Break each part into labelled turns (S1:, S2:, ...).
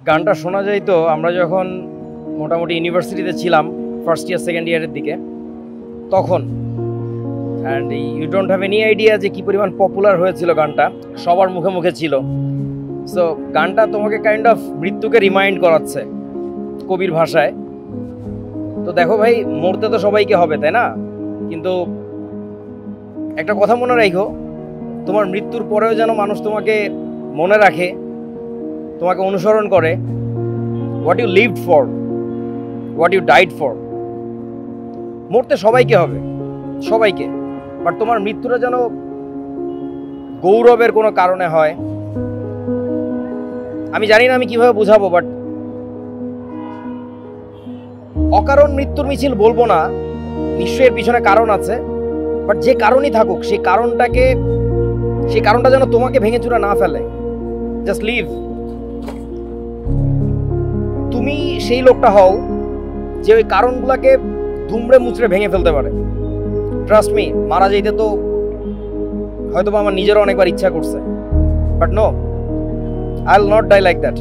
S1: গানটা শোনা যাইতো আমরা যখন মোটামুটি ইউনিভার্সিটিতে ছিলাম, ফার্স্ট ইয়ার সেকেন্ড ইয়ারের দিকে, তখন। And you don't have any idea যে কী পরিমাণ পপুলার হয়েছিল গানটা, সবার মুখে মুখে ছিল। সো গানটা তোমাকে কাইন্ড অফ মৃত্যুকে রিমাইন্ড করাচ্ছে কবির ভাষায়। তো দেখো ভাই, মরতে তো সবাইকে হবে, তাই না? কিন্তু একটা কথা মনে রাখো, তোমার মৃত্যুর পরেও যেন মানুষ তোমাকে মনে রাখে, তোমাকে অনুসরণ করে। What you lived for, what you died for. মরতে সবাইকে হবে, সবাইকে, বাট তোমার মৃত্যুটা যেন গৌরবের কোনো কারণে হয়। আমি জানি না আমি কিভাবে বুঝাবো, বাট অকারণ মৃত্যুর মিছিল বলবো না, নিশ্চয়ই এর পিছনে কারণ আছে। বাট যে কারণই থাকুক, সেই কারণটা যেন তোমাকে ভেঙে চুরা না ফেলে। Just live. তুমি সেই লোকটা হও যে ওই কারণগুলোকে দুমড়ে মুচড়ে ভেঙে ফেলতে পারে। ট্রাস্ট মি, মারা যাইতে তো হয়তো আমার নিজেরও অনেকবার ইচ্ছা করছে, but no, I will not die like that.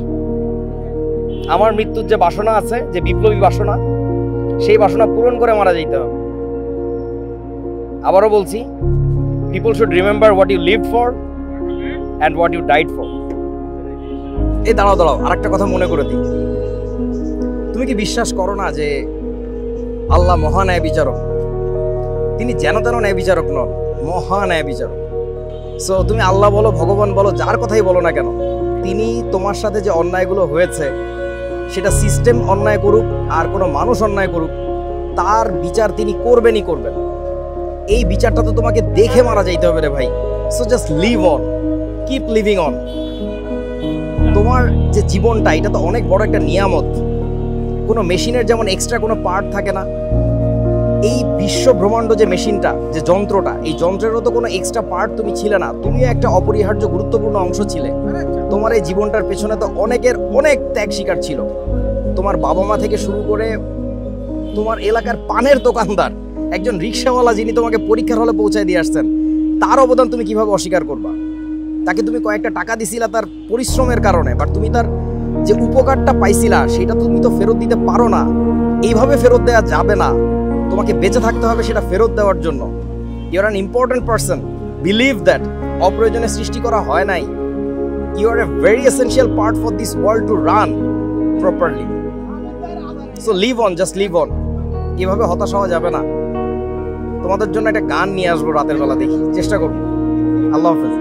S1: আমার মৃত্যুর যে বাসনা আছে, যে বিপ্লবী বাসনা, সেই বাসনা পূরণ করে মারা যাইতে হবে। আবারও বলছি, people should remember what you lived for and what you died for. এই দাঁড়াও, আরেকটা কথা মনে করে দিই। তুমি কি বিশ্বাস করো না যে আল্লাহ মহা ন্যায় বিচারক? তিনি যেন তেন ন্যায় বিচারক নন, মহা ন্যায় বিচারক। সো তুমি আল্লাহ বলো, ভগবান বলো, যার কথাই বলো না কেন, তিনি তোমার সাথে যে অন্যায়গুলো হয়েছে, সেটা সিস্টেম অন্যায় করুক আর কোনো মানুষ অন্যায় করুক, তার বিচার তিনি করবেনই করবেন। এই বিচারটা তো তোমাকে দেখে মারা যাইতে হবে রে ভাই। So just live on, keep living on. তোমার যে জীবনটা, এটা তো অনেক বড় একটা নিয়ামত। কোনো মেশিনের যেমন এক্সট্রা কোনো পার্ট থাকে না, এই বিশ্ব ব্রহ্মাণ্ড যে মেশিনটা, যে যন্ত্রটা, এই যন্ত্রেরও তো কোনো এক্সট্রা পার্ট তুমি ছিলে না, তুমিও একটা অপরিহার্য গুরুত্বপূর্ণ অংশ ছিলে। তোমার এই জীবনটার পেছনে তো অনেকের অনেক ত্যাগ স্বীকার ছিল। তোমার বাবা মা থেকে শুরু করে তোমার এলাকার পানের দোকানদার, একজন রিক্সাওয়ালা যিনি তোমাকে পরীক্ষার হলে পৌঁছায় দিয়ে আসছেন, তার অবদান তুমি কিভাবে অস্বীকার করবা? তাকে তুমি কয়েকটা টাকা দিছিলা তার পরিশ্রমের কারণে, বাট তুমি তার যে উপকারটা পাইছিলা সেটা তুমি তো ফেরত দিতে পারো না। এইভাবে ফেরত দেওয়া যাবে না, তোমাকে বেঁচে থাকতে হবে সেটা ফেরত দেওয়ার জন্য। You are an important person, believe that. অপ্রয়োজনে সৃষ্টি করা হয় নাই। You are a very essential part for this world to run properly. So live on, just live on. এভাবে হতাশ হওয়া যাবে না। তোমাদের জন্য একটা গান নিয়ে আসবো রাতের বেলা, দেখি, চেষ্টা করবো। আল্লাহ হাফেজ।